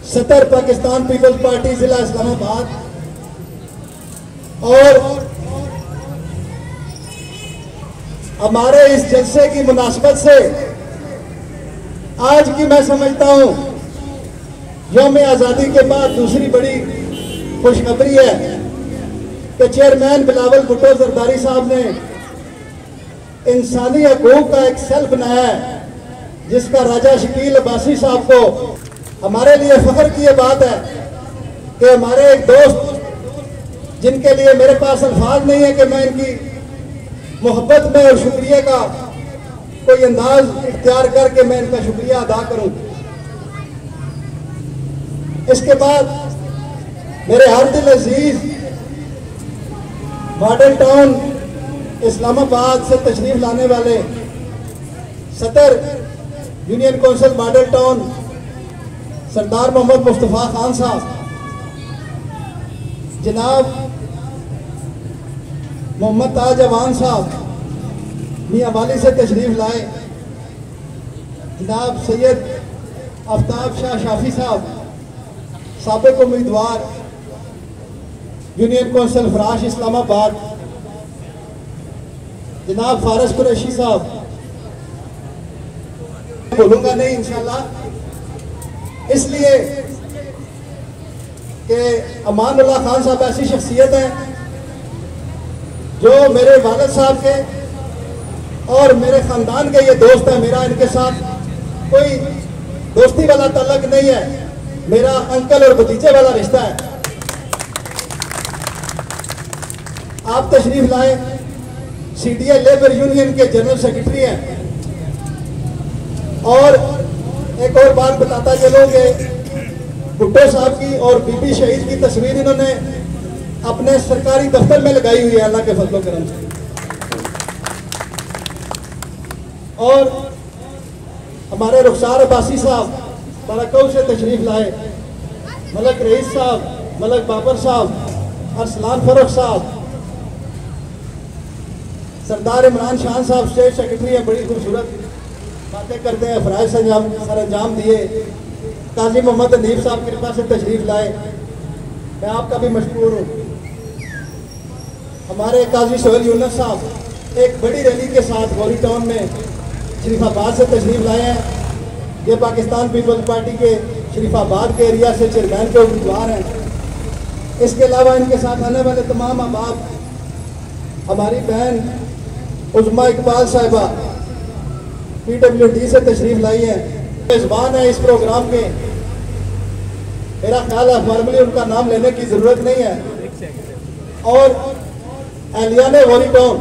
सदर Pakistan Peoples party जिला इस्लामाबाद और हमारे इस जलसे की मुनासबत से आज की मैं समझता हूं यौम आज़ादी के बाद दूसरी बड़ी खुशखबरी है कि चेयरमैन बिलावल भुट्टो जरदारी साहब ने इंसानी हकूक का एक सेल बनाया है, जिसका राजा शकील अब्बासी साहब को हमारे लिए फख्र की यह बात है कि हमारे एक दोस्त जिनके लिए मेरे पास अल्फाज नहीं है कि मैं इनकी मोहब्बत में और शुक्रिया का कोई अंदाज इख्तियार करके मैं इनका शुक्रिया अदा करूं। इसके बाद मेरे हर दिल अजीज मॉडल टाउन इस्लामाबाद से तशरीफ लाने वाले सदर यूनियन कौंसिल मॉडल टाउन सरदार मोहम्मद मुस्तफ़ा खान साहब, जनाब मोहम्मद ताज अवान साहब मियां वाली से तशरीफ लाए, जनाब सैयद आफ्ताब शाह शाफी साहब साबिक उम्मीदवार यूनियन कौंसिल फराश इस्लामाबाद, जनाब फारस कुरैशी साहब, बोलूंगा नहीं इंशाल्लाह, इसलिए कि अमानुल्लाह खान साहब ऐसी शख्सियत है जो मेरे वालिद साहब के और मेरे खानदान के ये दोस्त है। मेरा इनके साथ कोई दोस्ती वाला ताल्लुक नहीं है, मेरा अंकल और भतीजे वाला रिश्ता है। आप तशरीफ लाए, सीडीए लेबर यूनियन के जनरल सेक्रेटरी हैं। और एक और बात बताता चलो कि भुट्टो साहब की और बीबी शहीद की तस्वीर इन्होंने अपने सरकारी दफ्तर में लगाई हुई है, अल्लाह के फजलो करम से। और हमारे रुखसार अब्बासी साहब बरकऊ से तशरीफ लाए, मलक रईस साहब, मलक बाबर साहब, अरसलान फरुख साहब, सरदार इमरान शान साहब स्टेट सेक्रेटरी हैं, बड़ी खूबसूरत बातें करते हैं, फ़राइज़ सर अंजाम दिए। काजी मोहम्मद हनीफ साहब कृपा से तशरीफ लाए, मैं आपका भी मशकूर हूँ। हमारे काजी सोहेल यूनुस साहब एक बड़ी रैली के साथ गौरी टाउन में शरीफाबाद से तशरीफ लाए हैं। ये पाकिस्तान पीपल्स पार्टी के शरीफाबाद के एरिया से चेयरमैन के उम्मीदवार हैं। इसके अलावा इनके साथ आने वाले तमाम अहबाब, हमारी बहन उज़्मा इकबाल साहिबा PWD से तशरीफ लाई है, मेज़बान है इस प्रोग्राम के। मेरा ख्याल है फॉर्मली उनका नाम लेने की ज़रूरत नहीं है। और एहलियान गौरी टाउन,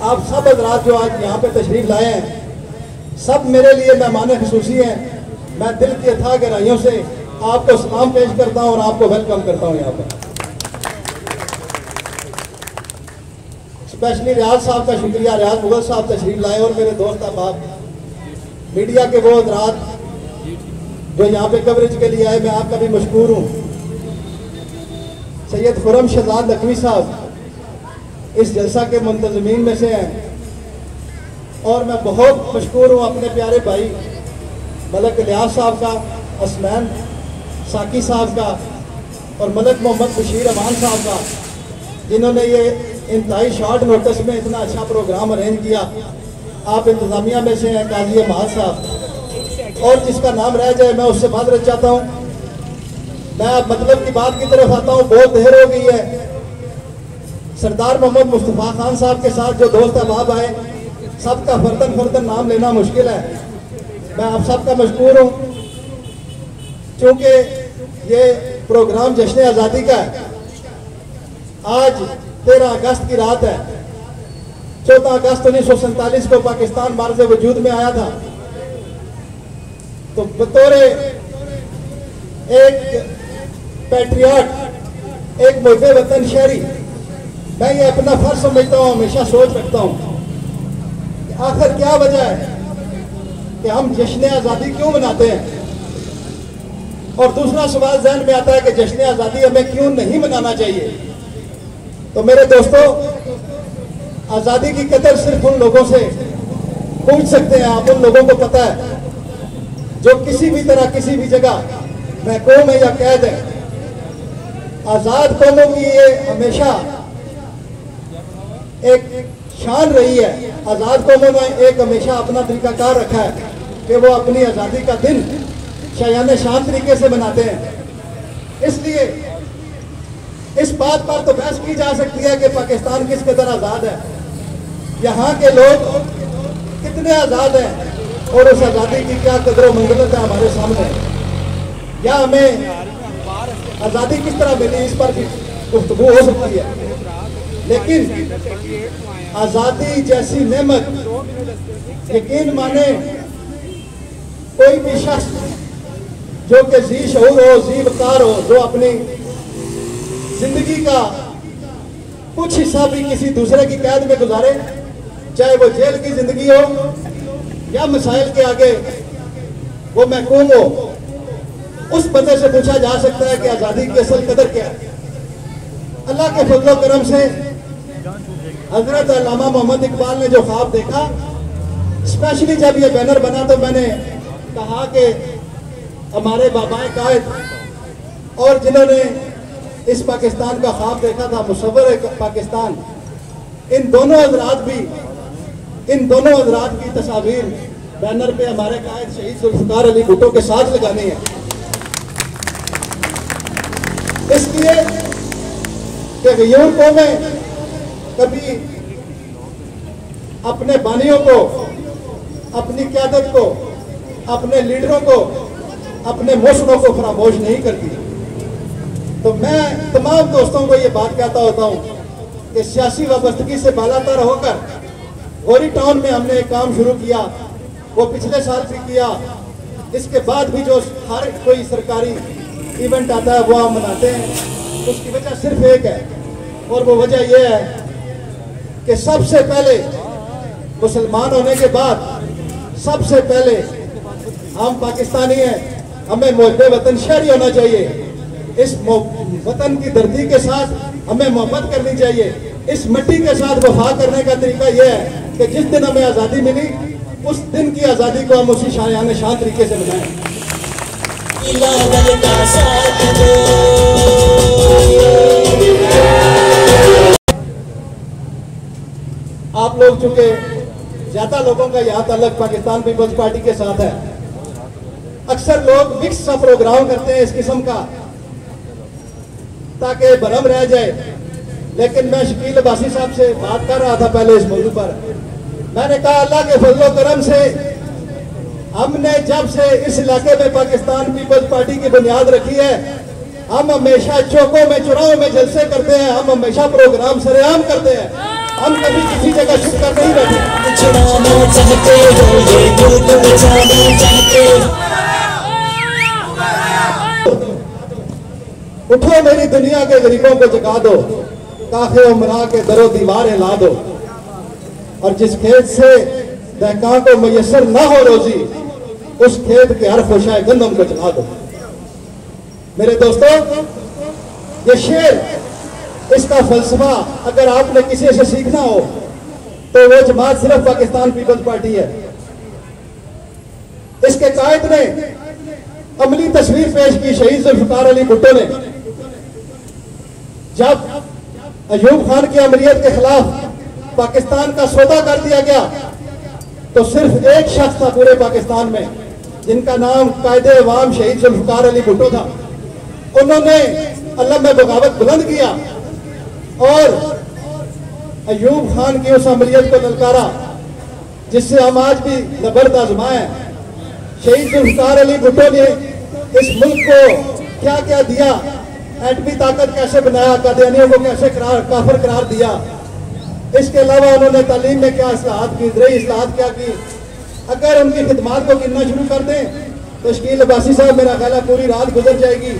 आप सब हज़रात जो आज यहाँ पे तशरीफ लाए हैं, सब मेरे लिए मेहमान ख़ुसूसी हैं। मैं दिल की अथाह गहराइयों से आपको सलाम पेश करता हूँ और आपको वेलकम करता हूँ यहाँ पर। स्पेशली रियाज साहब का शुक्रिया, रियाज मुगल साहब तशरीफ लाए और मेरे दोस्त अहबाब मीडिया के वो हज़रात जो यहाँ पे कवरेज के लिए आए, मैं आपका भी मशकूर हूँ। सैयद खुरम शहजाद नकवी साहब इस जलसा के मुंतज़मीन में से हैं और मैं बहुत मशकूर हूँ अपने प्यारे भाई मलक इलियास साहब का, असमैन साकी साहब का और मलक मोहम्मद बशीर अमान साहब का, जिन्होंने ये इंतहाई शॉर्ट नोटिस में इतना अच्छा प्रोग्राम अरेंज किया। आप इंतज़ामिया में से हैं काजी महाज साहब, और जिसका नाम रह जाए मैं उससे माजरत चाहता हूँ। मैं अब मतलब की बात की तरफ आता हूँ, बहुत देर हो गई है। सरदार मोहम्मद मुस्तफ़ा खान साहब के साथ जो दोस्त अहबाब आए, सबका फर्दन फर्दन नाम लेना मुश्किल है। मैं आप सबका मशकूर हूँ। चूँकि ये प्रोग्राम जश्न आज़ादी का है, आज 13 अगस्त की रात है। 14 अगस्त 1947 को पाकिस्तान मार्ज़ वजूद में आया था। तो बतौर एक पैट्रियट, एक मुहिब्बे वतन शहरी, मैं ये अपना फर्ज समझता हूँ, हमेशा सोच रखता हूँ कि आखिर क्या वजह है कि हम जश्न आज़ादी क्यों मनाते हैं। और दूसरा सवाल ज़हन में आता है कि जश्न आज़ादी हमें क्यों नहीं मनाना चाहिए। तो मेरे दोस्तों, आज़ादी की कदर सिर्फ उन लोगों से पूछ सकते हैं आप, उन लोगों को पता है जो किसी भी तरह किसी भी जगह महकूम है या कैद है। आज़ाद कौमों की ये हमेशा एक शान रही है। आज़ाद कौमों ने एक हमेशा अपना तरीकाकार रखा है कि वो अपनी आज़ादी का दिन शायाने शान तरीके से मनाते हैं। इसलिए इस बात पर तो बहस की जा सकती है कि पाकिस्तान किस कदर आज़ाद है, यहाँ के लोग कितने आज़ाद हैं और उस आज़ादी की क्या कदर मंजिलत है हमारे सामने, या हमें आज़ादी किस तरह मिली इस पर भी गुफ्तगू हो सकती है। लेकिन आज़ादी जैसी नेमत यकीन माने कोई भी शख्स जो कि जी शऊर हो, जी वकार हो, जो अपनी जिंदगी का कुछ हिस्सा भी किसी दूसरे की कैद में गुजारे, चाहे वो जेल की जिंदगी हो या मसाइल के आगे वो महकूम हो, उस बंदे से पूछा जा सकता है कि आज़ादी की असल कदर क्या है। अल्लाह के फजल करम से हजरत अल्लामा मोहम्मद इकबाल ने जो ख्वाब देखा, स्पेशली जब ये बैनर बना तो मैंने कहा कि हमारे बाबाए कायद और जिन्होंने इस पाकिस्तान का ख्वाब देखा था, मुसव्वर पाकिस्तान, इन दोनों हजरात की तस्वीर बैनर पे हमारे कायद शहीद जुल्फ़िकार अली भुट्टो के साथ लगानी है। इसलिए कि गयूर कौमें कभी अपने बानियों को, अपनी क़यादत को, अपने लीडरों को, अपने मौसमों को फरामोश नहीं करती। तो मैं तमाम दोस्तों को ये बात कहता होता हूँ कि सियासी वाबस्तगी से बालातर होकर गौरी टाउन में हमने एक काम शुरू किया, वो पिछले साल भी किया, इसके बाद भी जो हर कोई सरकारी इवेंट आता है वो हम मनाते हैं। उसकी वजह सिर्फ एक है और वो वजह ये है कि सबसे पहले मुसलमान होने के बाद सबसे पहले हम पाकिस्तानी हैं, हमें मोहब्बे वतन शहरी होना चाहिए। इस वतन की धरती के साथ हमें मोहब्बत करनी चाहिए। इस मिट्टी के साथ वफा करने का तरीका यह है कि जिस दिन हमें आज़ादी मिली उस दिन की आज़ादी को हम उसी शायाने शान तरीके से मनाएं। आप लोग चूंकि ज्यादा लोगों का यहाँ ताल्लुक पाकिस्तान पीपल्स पार्टी के साथ है, अक्सर लोग मिक्स सा प्रोग्राम करते हैं इस किस्म का ताकि भरम रह जाए। लेकिन मैं शकील अब्बासी साहब से बात कर रहा था पहले इस मौजू पर, मैंने कहा अल्लाह के फजलो करम से हमने जब से इस इलाके में पाकिस्तान पीपल्स पार्टी की बुनियाद रखी है, हम हमेशा चौकों में, चुनावों में जलसे करते हैं, हम हमेशा प्रोग्राम सरेआम करते हैं, हम कभी किसी जगह छुप कर नहीं बैठे। उठो मेरी दुनिया के गरीबों को जगा दो, काखे उमरा के दरो दीवार हिला दो, और जिस खेत से दहका को मैसर ना हो रोजी, उस खेत के हर खुशाए गंदम को जला दो। मेरे दोस्तों, ये शेर, इसका फलसफा अगर आपने किसी से सीखना हो तो वो जमात सिर्फ पाकिस्तान पीपल्स पार्टी है। इसके कायद ने अमली तस्वीर पेश की शहीद जुल्फ़िकार अली भुट्टो ने। जब अयूब खान की अमरीयत के खिलाफ पाकिस्तान का सौदा कर दिया गया तो सिर्फ एक शख्स था पूरे पाकिस्तान में जिनका नाम कायदे अवाम शहीद जुल्फ़िकार अली भुट्टो था। उन्होंने अलम में बगावत बुलंद किया और अयूब खान की उस अमरीयत को ललकारा जिससे हम आज भी जबरदस्त आजमाए। शहीद जुल्फ़िकार अली भुट्टो ने इस मुल्क को क्या क्या दिया, एटमी ताकत कैसे बनाया, कादियानियों को कैसे काफिर करार दिया। इसके अलावा उन्होंने तालीम में क्या इस्लाहात की, ज़रई इस्लाहात क्या की। अगर उनकी खिदमात को गिनना शुरू कर दें तो शकील अब्बासी साहब मेरा ख्याल है पूरी रात गुजर जाएगी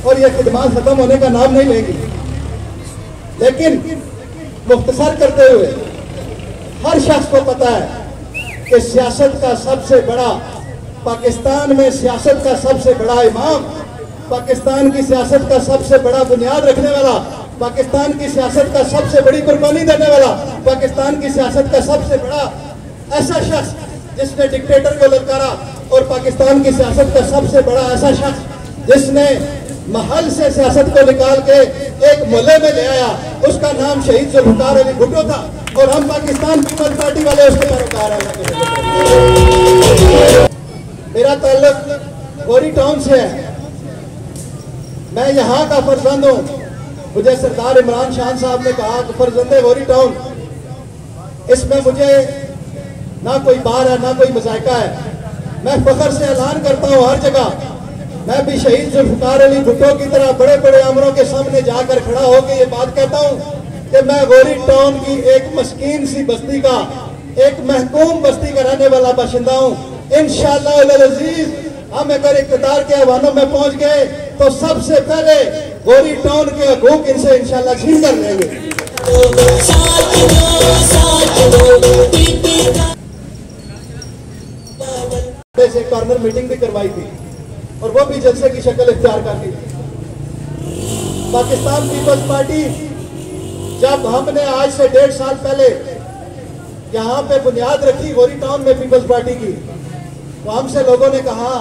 और यह खिदमात खत्म होने का नाम नहीं लेगी। लेकिन मुख्तसर करते हुए हर शख्स को पता है कि सियासत का सबसे बड़ा, पाकिस्तान में सियासत का सबसे बड़ा इमाम, पाकिस्तान की सियासत का सबसे बड़ा बुनियाद रखने वाला, पाकिस्तान की सियासत का सबसे बड़ी कुर्बानी देने वाला, पाकिस्तान की सियासत का सबसे बड़ा ऐसा शख्स जिसने डिक्टेटर को ललकारा और पाकिस्तान की सियासत का सबसे बड़ा ऐसा शख्स जिसने महल से सियासत को निकाल के एक मोहल्ले में ले आया, उसका नाम शहीद जुल्फिकार अली भुट्टो था और हम पाकिस्तान पीपल्स पार्टी वाले उसके पैरोकार हैं। मेरा ताल्लुक गौरी टाउन से है, मैं यहाँ का फर्जंद हूँ। मुझे सरदार इमरान शान साहब ने कहा कि फर्जंदे गौरी टाउन, इसमें मुझे ना कोई बार है ना कोई मजायका है। मैं फख्र से ऐलान करता हूँ हर जगह, मैं भी शहीद जुल्फिकार अली भुट्टो की तरह बड़े बड़े अमरों के सामने जाकर खड़ा होकर ये बात कहता हूँ कि मैं गौरी टाउन की एक मस्कीन सी बस्ती का, एक महकूम बस्ती का रहने वाला बाशिंदा हूँ। इंशाअल्लाह अज़ीज़ हम अगर इक़्तिदार के ऐवानों में पहुंच गए तो सबसे पहले गौरी टाउन के हकूक इनसे इंशाअल्लाह छीन कर लेंगे। से कॉर्नर मीटिंग भी करवाई थी और वो भी जलसे की शक्ल इख्तियार कर ली थी। पाकिस्तान पीपल्स पार्टी जब हमने आज से 1.5 साल पहले यहाँ पे बुनियाद रखी गौरी टाउन में पीपल्स पार्टी की, तो हमसे लोगों ने कहा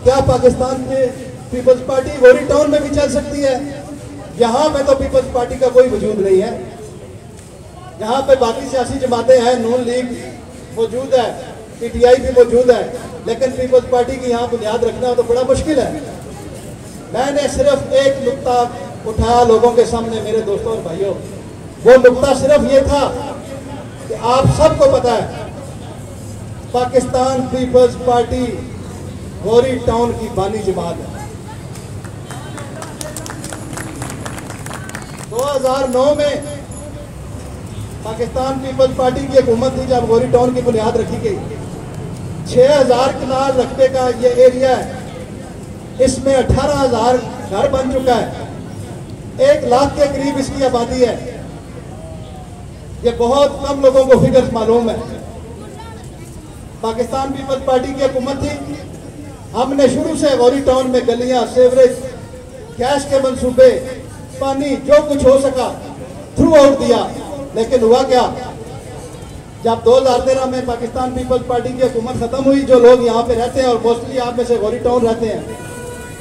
क्या पाकिस्तान में पीपल्स पार्टी गौरी टाउन में भी चल सकती है? यहाँ पे तो पीपल्स पार्टी का कोई वजूद नहीं है। यहाँ पे बाकी सियासी जमातें हैं, नून लीग मौजूद है, PTI भी मौजूद है, लेकिन पीपल्स पार्टी की यहाँ बुनियाद रखना तो बड़ा मुश्किल है। मैंने सिर्फ एक नुक्ता उठाया लोगों के सामने, मेरे दोस्तों और भाइयों, वो नुक्ता सिर्फ ये था कि आप सबको पता है पाकिस्तान पीपल्स पार्टी गौरी टाउन की बानी जमात है। 2009 में पाकिस्तान पीपल्स पार्टी की हुकूमत थी जब गौरी टाउन की बुनियाद रखी गई। 6000 कनाल रकबे का ये एरिया है, इसमें 18,000 घर बन चुका है, 1 लाख के करीब इसकी आबादी है। ये बहुत कम लोगों को फिगर्स मालूम है। पाकिस्तान पीपल्स पार्टी की हुकूमत थी, हमने शुरू से गौरी टाउन में गलियां, सीवरेज, गैस के मंसूबे, पानी, जो कुछ हो सका थ्रू आउट दिया। लेकिन हुआ क्या, जब 2013 में पाकिस्तान पीपल्स पार्टी की हुकूमत खत्म हुई, जो लोग यहाँ पे रहते हैं और मोस्टली आप में से गौरी टाउन रहते हैं,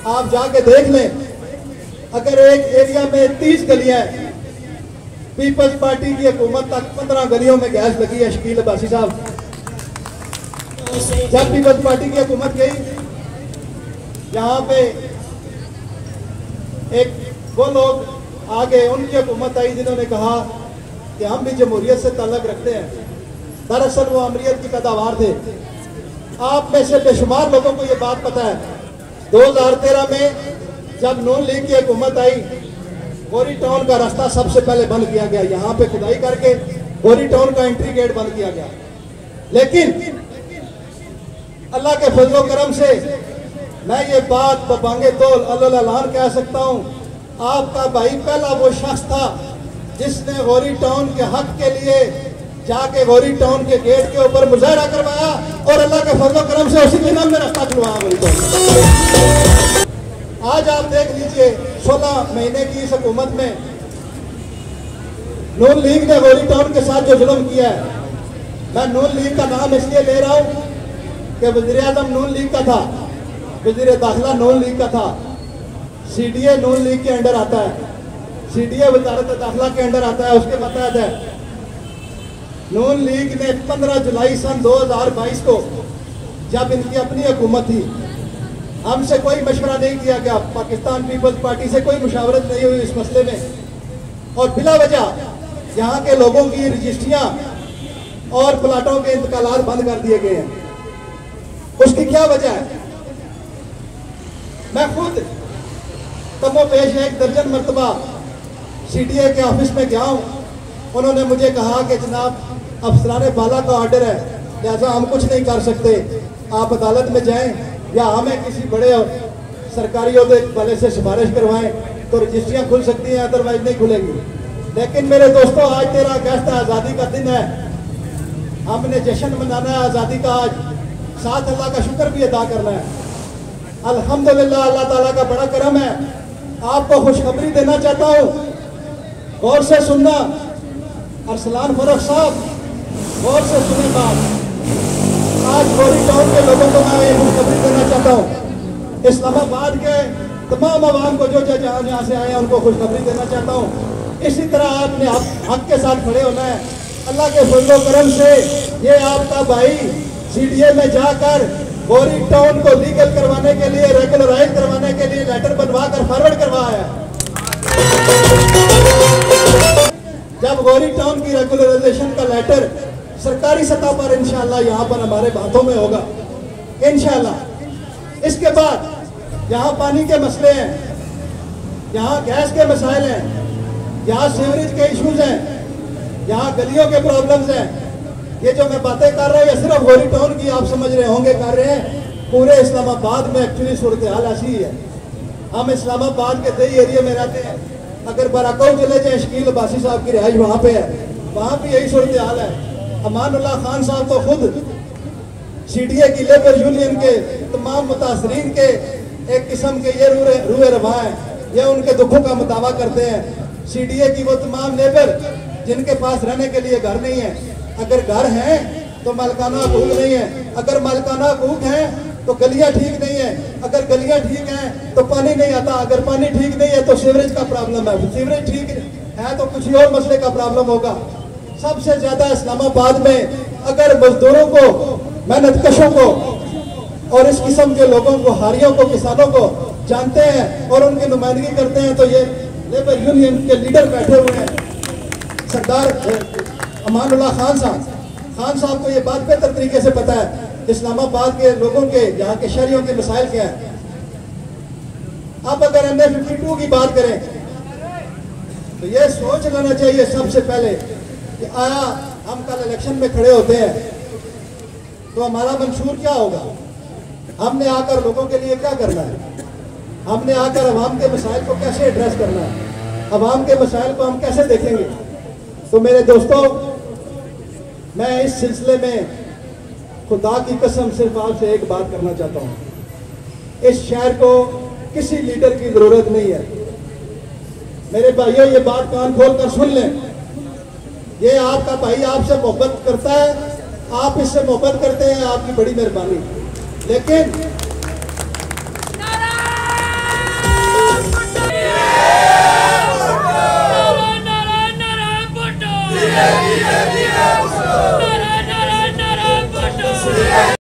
आप जाके देख लें, अगर एक एरिया में 30 गलियां हैं, पीपल्स पार्टी की हुकूमत तक 15 गलियों में गैस लगी है। शकील अब्बासी साहब, जब पीपल्स पार्टी की हुकूमत गई, यहाँ पे एक वो लोग आ गए, उनकी हुकूमत आई जिन्होंने कहा कि हम भी जमहूरियत से ताल्लुक रखते हैं। दरअसल वो अमरीत की पैदावार थे। आप में से बेशुमार लोगों को ये बात पता है, 2013 में जब नून लीग की हुकूमत आई, गौरी टाउन का रास्ता सबसे पहले बंद किया गया। यहाँ पे खुदाई करके गौरी टाउन का एंट्री गेट बंद किया गया। लेकिन अल्लाह के फजलो करम से मैं ये बात बबांगे तौल अल्लाह कह सकता हूँ, आपका भाई पहला वो शख्स था जिसने गौरी टाउन के हक के लिए जाके गौरी टाउन के गेट के ऊपर मुजाहरा करवाया और अल्लाह के फजलो करम से उसी के नाम में रास्ता खुलवाया गौरी टाउन। आज आप देख लीजिए 16 महीने की इस हुकूमत में नून लीग ने गौरी टाउन के साथ जो जुल्म किया है, मैं नून लीग का नाम इसलिए ले रहा हूँ कि वज़ीर आज़म नून लीग का था, वज़ीर दाखिला नून लीग का था, CDA नून लीग के अंडर आता है, CDA वज़ारत दाखिला के अंडर आता है, उसके मतहत है। नून लीग ने 15 जुलाई सन 2022 को, जब इनकी अपनी हुकूमत थी, हमसे कोई मशवरा नहीं किया गया, पाकिस्तान पीपल्स पार्टी से कोई मुशावरत नहीं हुई इस मसले में, और बिला वजह यहाँ के लोगों की रजिस्ट्रियाँ और प्लाटों के इंतकालात बंद कर दिए गए हैं। उसकी क्या वजह है? मैं खुद तमो पेश 1 दर्जन मरतबा CDA के ऑफिस में गया हूँ। उन्होंने मुझे कहा कि जनाब अफसरान बाला का ऑर्डर है, लिहाजा हम कुछ नहीं कर सकते, आप अदालत में जाएं या हमें किसी बड़े सरकारी अहदे वाले से सिफारिश करवाएं तो रजिस्ट्रियाँ खुल सकती हैं, अदरवाइज नहीं खुलेंगी। लेकिन मेरे दोस्तों, आज 13 अगस्त आज़ादी का दिन है, हमने जश्न मनाना है आज़ादी का। आज साथ अल्लाह का शुक्र भी अदा करना है। अल्हम्दुलिल्लाह, अल्लाह ताला का बड़ा करम है। आपको खुशखबरी देना चाहता हूँ, गौर से सुनना। अरसलान फर्रुख साहब, गौर से सुने बात। आज गौरी टाउन के लोगों को मैं ये खुशखबरी देना चाहता हूँ, इस्लामाबाद के तमाम आवाम को जो जहाँ से आए हैं उनको खुशखबरी देना चाहता हूँ। इसी तरह आपने हक के साथ खड़े होना है। अल्लाह के फजलो करम से ये आपका भाई CDA में जाकर गोरी टाउन को लीगल करवाने के लिए, रेगुलराइज करवाने के लिए लेटर बनवा कर फॉरवर्ड करवाया है। जब गोरी टाउन की रेगुलराइजेशन का लेटर सरकारी सतह पर इंशाल्लाह यहाँ पर हमारे बातों में होगा इंशाल्लाह। इसके बाद यहाँ पानी के मसले हैं, यहाँ गैस के मसाइल हैं, यहाँ सीवरेज के इश्यूज हैं, यहाँ गलियों के प्रॉब्लम्स हैं। ये जो मैं बातें कर रहा हूँ ये सिर्फ गोरी टाउन की आप समझ रहे होंगे कर रहे हैं, पूरे इस्लामाबाद में एक्चुअली सूरत हाल ऐसी ही है। हम इस्लामाबाद के दही एरिया में रहते हैं, अगर बराकौ चले जाए, शकील अब्बासी साहब की रिहाइश वहाँ पे है, वहाँ भी यही सूरत हाल है। अमानुल्लाह खान साहब तो खुद CDA की लेबर यूनियन के तमाम मुतासरीन के एक किस्म के ये रूए रवा हैं, ये उनके दुखों का मुदावा करते हैं। CDA की वो तमाम लेबर जिनके पास रहने के लिए घर नहीं है, अगर घर हैं तो मालिकाना हकूक नहीं है, अगर मालिकाना हकूक हैं तो गलियां ठीक नहीं है, अगर गलियां ठीक हैं तो पानी नहीं आता, अगर पानी ठीक नहीं है तो सीवरेज का प्रॉब्लम है, सीवरेज ठीक है तो कुछ और मसले का प्रॉब्लम होगा। सबसे ज्यादा इस्लामाबाद में अगर मजदूरों को, मेहनत कशों को और इस किस्म के लोगों को, हारियों को, किसानों को जानते हैं और उनकी नुमाइंदगी करते हैं तो ये लेबर यूनियन के लीडर बैठे हुए हैं, सरदार अमानुल्लाह खान साहब को ये बात बेहतर तरीके से पता है इस्लामाबाद के लोगों के, यहाँ के शहरियों के मसाइल क्या है। अब अगर NA 52 की बात करें तो ये सोच लेना चाहिए सबसे पहले कि आया हम कल इलेक्शन में खड़े होते हैं तो हमारा मंशूर क्या होगा, हमने आकर लोगों के लिए क्या करना है, हमने आकर अवाम के मसाइल को कैसे एड्रेस करना है, अवाम के मसाइल को हम कैसे देखेंगे। तो मेरे दोस्तों, मैं इस सिलसिले में खुदा की कसम सिर्फ आपसे एक बात करना चाहता हूँ, इस शहर को किसी लीडर की जरूरत नहीं है। मेरे भाइयों, ये बात कान खोल कर सुन लें, ये आपका भाई आपसे मोहब्बत करता है, आप इससे मोहब्बत करते हैं, आपकी बड़ी मेहरबानी, लेकिन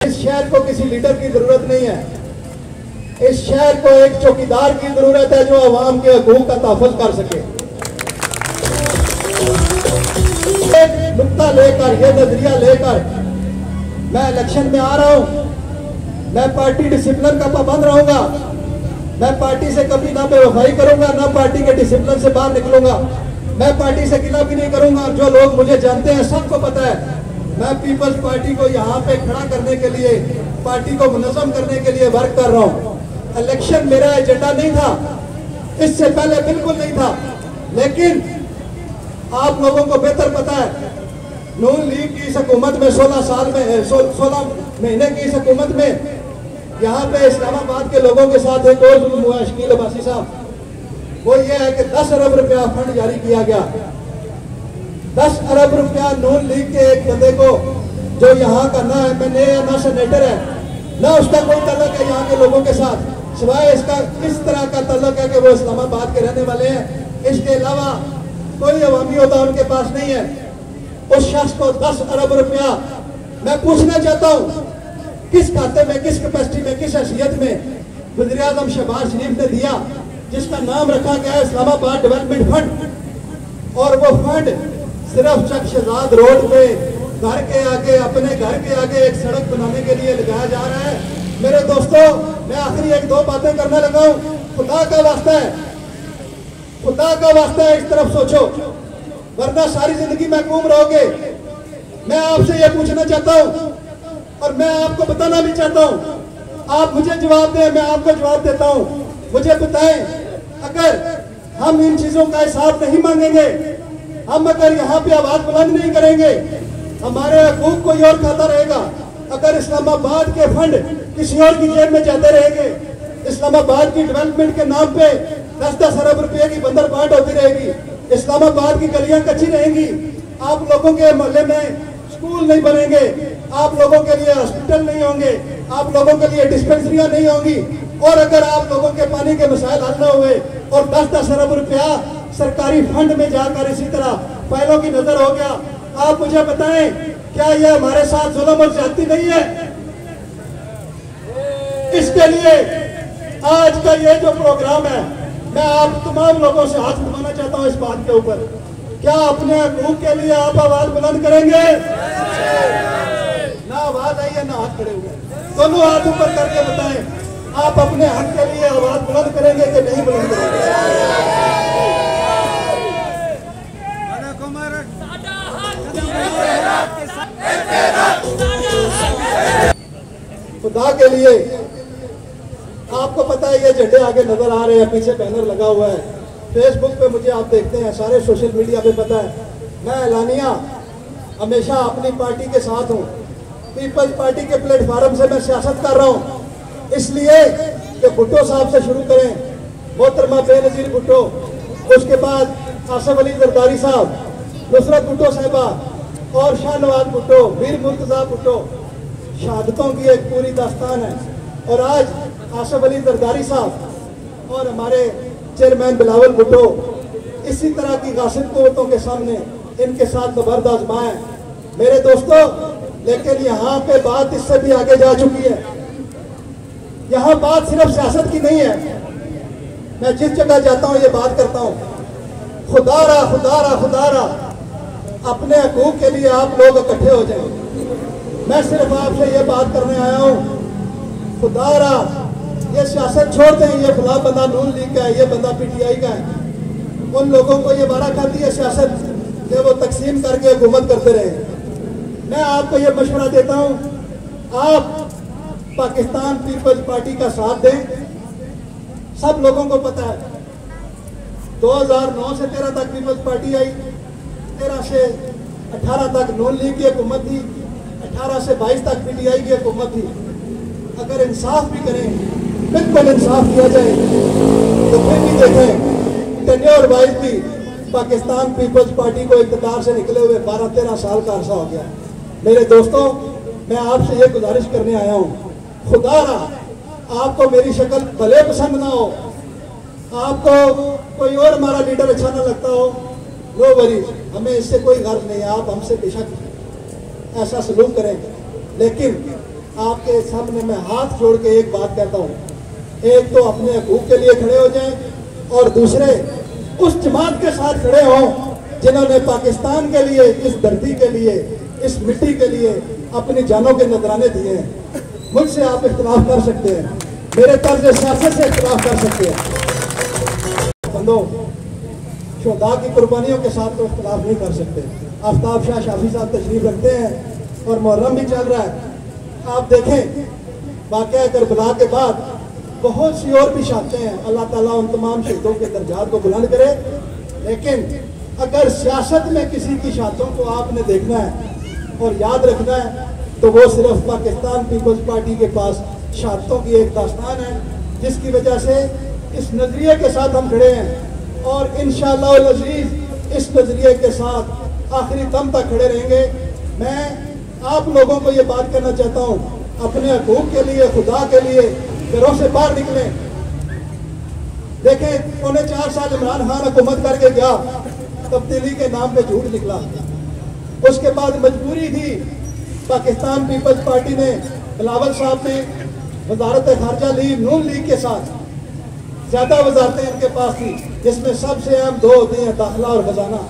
इस शहर को किसी लीडर की जरूरत नहीं है। इस शहर को एक चौकीदार की जरूरत है जो अवाम के हकूक का तहफ़्फ़ुज़ कर सके। एक नुक्ता लेकर, ये नजरिया लेकर मैं इलेक्शन में आ रहा हूं, मैं पार्टी डिसिप्लिन का पाबंद रहूंगा, मैं पार्टी से कभी ना बेवफाई करूंगा, ना पार्टी के डिसिप्लिन से बाहर निकलूंगा, मैं पार्टी से गिला भी नहीं करूंगा। जो लोग मुझे जानते हैं सबको पता है मैं पीपल्स पार्टी को यहाँ पे खड़ा करने के लिए, पार्टी को मुनज़्ज़म करने के लिए वर्क कर रहा हूँ। इलेक्शन मेरा एजेंडा नहीं था, इससे पहले बिल्कुल नहीं था, लेकिन आप लोगों को बेहतर पता है नून लीग की इस हुकूमत में 16 महीने की इस हुकूमत में यहाँ पे इस्लामाबाद के लोगों के साथ एक और जुल्म हुआ, शकील अब्बासी साहब, वो ये है कि 10 अरब रुपया फंड जारी किया गया। 10 अरब रुपया नून लीग के एक बंदे को, जो यहाँ का ना MNA है ना सेनेटर है, ना उसका कोई तल्लुक है यहाँ के लोगों के साथ, सिवाय इसका इस तरह का तल्लुक है कि वो इस्लामाबाद के रहने वाले हैं, इसके अलावा कोई अवामी होता उनके पास नहीं है। उस शख्स को 10 अरब रुपया मैं पूछना चाहता हूँ किस खाते में, किस कैपेसिटी में, किस हैसियत में वज़ीर आज़म शहबाज शरीफ ने दिया, जिसका नाम रखा गया है इस्लामाबाद डेवलपमेंट फंड, और वो फंड सिर्फ चक शहजाद रोड पे घर के आगे, अपने घर के आगे एक सड़क बनाने के लिए लगाया जा रहा है। मेरे दोस्तों, मैं आखिरी 1-2 बातें करने लगा हूँ, खुदा का वास्ता है, खुदा का वास्ता है, इस तरफ सोचो, वरना सारी जिंदगी महकूम रहोगे। मैं आपसे ये पूछना चाहता हूँ और मैं आपको बताना भी चाहता हूँ, आप मुझे जवाब दें, मैं आपको जवाब देता हूँ। मुझे बताएं, अगर हम इन चीजों का हिसाब नहीं मांगेंगे, हम अगर यहाँ पे आवाज बुलंद नहीं करेंगे, हमारे हकूक कोई और खाता रहेगा। अगर इस्लामाबाद के फंड किसी और की जेब में जाते रहेंगे, इस्लामाबाद की डेवलपमेंट के नाम पे 10-10 अरब रुपए की बंदर बांट होती रहेगी, इस्लामाबाद की गलियां कच्ची रहेंगी, आप लोगों के मोहल्ले में स्कूल नहीं बनेंगे, आप लोगों के लिए हॉस्पिटल नहीं होंगे, आप लोगों के लिए डिस्पेंसरियां नहीं होंगी, और अगर आप लोगों के पानी के मसाइल हल न हुए और 10-10 अरब रुपया सरकारी फंड में जाकर इसी तरह फाइलों की नजर हो गया, आप मुझे बताएं क्या यह हमारे साथ जुल्म और ज्यादती नहीं है? इसके लिए आज का ये जो प्रोग्राम है, मैं आप तमाम लोगों से हाथ मिलाना चाहता हूं इस बात के ऊपर, क्या अपने हकूक के लिए आप आवाज बुलंद करेंगे? ना आवाज आई है ना हाथ खड़े हुए, दोनों हाथ ऊपर करके बताएं आप अपने हक के लिए आवाज बुलंद करेंगे कि नहीं बुलंद करेंगे? खुदा के लिए, आपको पता है ये झंडे आगे नजर आ रहे हैं, पीछे बैनर लगा हुआ है, फेसबुक पे मुझे आप देखते हैं, सारे सोशल मीडिया पे पता है मैं एलानिया हमेशा अपनी पार्टी के साथ हूँ। पीपल्स पार्टी के प्लेटफार्म से मैं सियासत कर रहा हूँ, इसलिए कि भुट्टो साहब से शुरू करें, मोहतरमा बेनजीर भुट्टो, उसके बाद आसिफ अली जरदारी साहब, नुसरत भुट्टो साहिबा और शाहनवाज भुट्टो, वीर मुर्तजा भुट्टो, शहादतों की एक पूरी दास्तान है। और आज आसिफ अली जरदारी साहब और हमारे चेयरमैन बिलावल भुट्टो इसी तरह की गासिब कुव्वतों के सामने इनके साथ जबरदस्त आजमाएं मेरे दोस्तों। लेकिन यहाँ पे बात इससे भी आगे जा चुकी है, यहाँ बात सिर्फ सियासत की नहीं है। मैं जिस जगह जाता हूँ ये बात करता हूँ, खुदारा खुदारा खुदारा अपने हकूक के लिए आप लोग इकट्ठे हो जाए। मैं सिर्फ आपसे ये बात करने आया हूँ, खुदारा ये सियासत छोड़ दें, ये फला बंदा नून लीग का है, ये बंदा पीटीआई का है, उन लोगों को ये बारा खाती है सियासत कि वो तकसीम करके हुकूमत करते रहे। मैं आपको ये मशवरा देता हूँ, आप पाकिस्तान पीपल्स पार्टी का साथ दें। सब लोगों को पता है 2009 से 13 तक पीपल्स पार्टी आई, 13 से 18 तक नून लीग की हुकूमत थी, 18 से 22 तक पीटीआई की हुकूमत थी। अगर इंसाफ भी करें, बिल्कुल इंसाफ किया जाए, तो फिर भी देखें टेन्योर वाइज भी पाकिस्तान पीपल्स पार्टी को इक़्तिदार से निकले हुए 12-13 साल का अरसा हो गया। मेरे दोस्तों, मैं आपसे ये गुजारिश करने आया हूँ, खुदारा आपको मेरी शक्ल भले पसंद ना हो, आपको कोई और हमारा लीडर अच्छा ना लगता हो, नो वरीज, हमें इससे कोई गर्ज नहीं है, आप हमसे बेशक ऐसा सलूक करें। लेकिन आपके सामने मैं हाथ जोड़ के एक बात कहता हूँ, एक तो अपने हकूक के लिए खड़े हो जाएं और दूसरे उस जमात के साथ खड़े हों जिन्होंने पाकिस्तान के लिए, इस धरती के लिए, इस मिट्टी के लिए अपनी जानों के नजराने दिए हैं। मुझसे आप इख्तिलाफ कर सकते हैं, मेरे तर्ज सियासत से इख्तिलाफ कर सकते हैं, बंदो शुहदा की कुर्बानियों के साथ तो इख्तिलाफ नहीं कर सकते। आफ्ताब शाह शाफी साहब तशरीफ रखते हैं और मुहर्रम भी चल रहा है। आप देखें वाक़या करबला के बाद बहुत सी और भी शाखें हैं, अल्लाह ताला उन तमाम शहीदों के दर्जात को बुलंद करे। लेकिन अगर सियासत में किसी की शाखों को आपने देखना है और याद रखना है तो वो सिर्फ पाकिस्तान पीपल्स पार्टी के पास शहादतों की एक दास्तान है, जिसकी वजह से इस नज़रिए के साथ हम खड़े हैं और इंशाअल्लाह अज़ीज़ इस नज़रिए के साथ आखिरी दम तक खड़े रहेंगे। मैं आप लोगों को ये बात करना चाहता हूँ, अपने हकूक के लिए, खुदा के लिए घरों से बाहर निकलें। देखें 4.25 साल इमरान खान हुकूमत करके गया, तब्दीली के नाम पे झूठ निकला, उसके बाद मजबूरी थी, पाकिस्तान पीपल्स पार्टी ने, बिलावल साहब ने वजारत खारजा ली नून लीग के साथ, ज्यादा वजारतें इनके पास थी, जिसमें सबसे अहम 2 होती हैं, दाखिला और खजाना।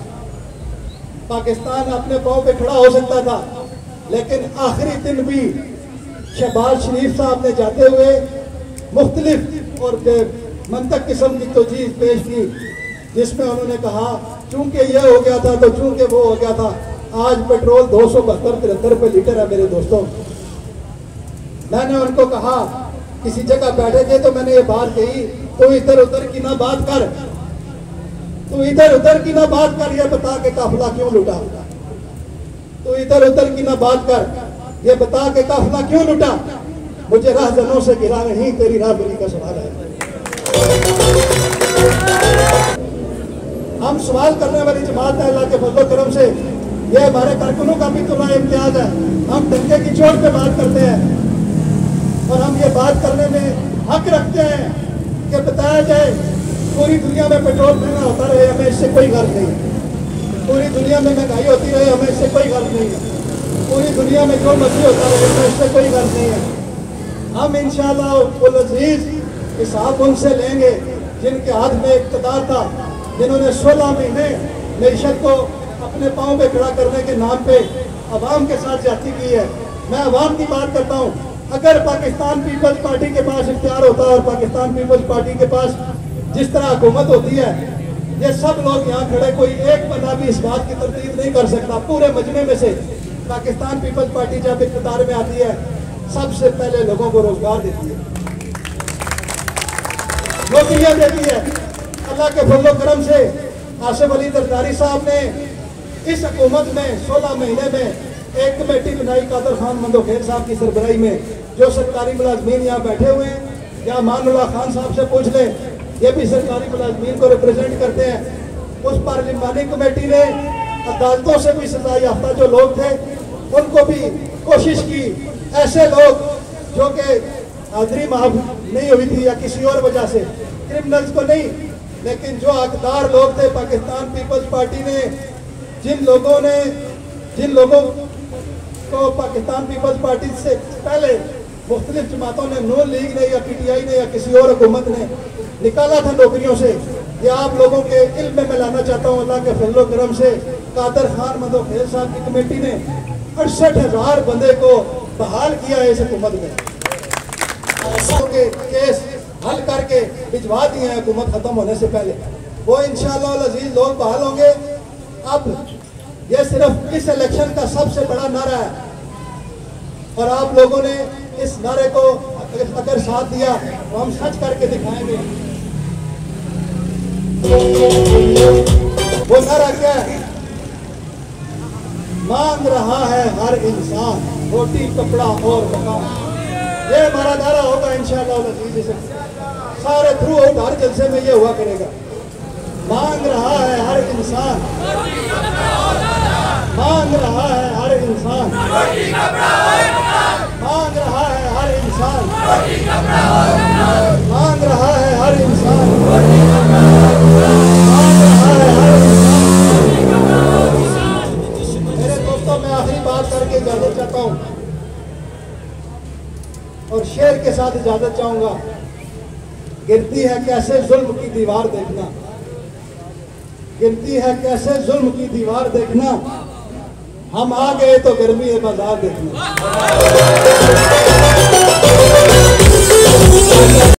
पाकिस्तान अपने पाँव पे खड़ा हो सकता था, लेकिन आखिरी दिन भी शहबाज शरीफ साहब ने जाते हुए मुख्तलिफ और मंतक किस्म की तोजीह पेश की, जिसमें उन्होंने कहा चूंकि यह हो गया था तो चूंकि वो हो गया था। आज पेट्रोल 272-73 रुपये लीटर है मेरे दोस्तों। मैंने उनको कहा, किसी जगह बैठे थे तो मैंने ये बात कही, तो इधर उधर की ना बात कर, तू इधर उधर की ना बात कर, ये बता के काफिला क्यों लुटा, तू इधर उधर की ना बात कर, ये बता के काफिला क्यों लुटा। मुझे राहजनों से गिरा नहीं, तेरी राहबरी का सवाल है। हम सवाल करने वाली जमात है अल्लाह के फजल करम से, ये हमारे कारकुनों का भी तुला इम्तियाज है। हम डंके की चोट पे बात करते हैं और हम ये बात करने में हक रखते हैं कि बताया जाए पूरी दुनिया में पेट्रोल महंगा होता रहे, हमें इससे कोई गर्व नहीं है। पूरी दुनिया में महंगाई होती रहे, हमें इससे कोई गर्व नहीं है। पूरी दुनिया में जो मर्जी होता रहे, हमें इससे कोई गर्व नहीं है। हम इंशाअल्लाह उल अजीज हिसाब उनसे लेंगे जिनके हाथ में इक़्तिदार था, जिन्होंने 16 महीने मईशत को अपने पाँव पे खड़ा करने के नाम पे अवाम के साथ ज्यादती की है। मैं अवाम की बात करता हूँ। अगर पाकिस्तान पीपल्स पार्टी के पास इख्तियार होता और पाकिस्तान पीपल्स पार्टी के पास जिस तरह हुकूमत होती है, ये सब लोग यहाँ खड़े, कोई एक बंदा भी इस बात की तरदीद नहीं कर सकता पूरे मजमे में से पाकिस्तान पीपल्स पार्टी जब इख्तियार में आती है सबसे पहले लोगों को रोजगार देती है, नौकरियां देती है। अल्लाह के फजल करम से आसिफ अली जरदारी साहब ने इस हुकूमत में 16 महीने में एक कमेटी बनाई कादर खान मंदोखेर साहब की सरबराही में। जो सरकारी मुलाजमीन यहाँ बैठे हुए हैं या मानुल्लाह खान साहब से पूछ लें, ये भी सरकारी मुलाजमीन को रिप्रेजेंट करते हैं। उस पार्लिमानी कमेटी ने अदालतों से भी सजा याफ्ता जो लोग थे उनको भी कोशिश की, ऐसे लोग जो कि हाजिरी माफ नहीं हुई थी या किसी और वजह से, क्रिमिनल्स को नहीं, लेकिन जो हकदार लोग थे पाकिस्तान पीपल्स पार्टी ने जिन लोगों को पाकिस्तान पीपल्स पार्टी से पहले मुख्तलिफ जमातों ने, नून लीग ने या PTI ने या किसी और हुकूमत ने निकाला था नौकरियों से, ये आप लोगों के इल्म में मैं लाना चाहता हूँ। अल्लाह के फजल करम से कादर खान मंदोखेर साहब की कमेटी ने 68,000 बंदे को बहाल किया है इस हुकूमत में, के केस हल करके भिजवा दिए हैं हुकूमत खत्म होने से पहले। वो इंशाअल्लाह अजीज लोग बहाल होंगे। अब ये सिर्फ इस इलेक्शन का सबसे बड़ा नारा है और आप लोगों ने इस नारे को अगर साथ दिया तो हम सच करके दिखाएंगे। वो नारा क्या है? मांग रहा है हर इंसान रोटी कपड़ा और मकान। ये हमारा नारा होगा इंशाअल्लाह। सारे थ्रू आउट हर जलसे में ये हुआ करेगा। मांग रहा है हर इंसान, मांग रहा है हर इंसान, मांग रहा है हर इंसान, मांग रहा है हर इंसान, मांग रहा है हर इंसान। मेरे दोस्तों, मैं आखिरी बात करके इजाजत चाहता हूँ और शेर के साथ इजाजत चाहूंगा। गिरती है कैसे जुल्म की दीवार देखना, गिरती है कैसे जुल्म की दीवार देखना, हम आ गए तो गर्मी है बाजार देखना।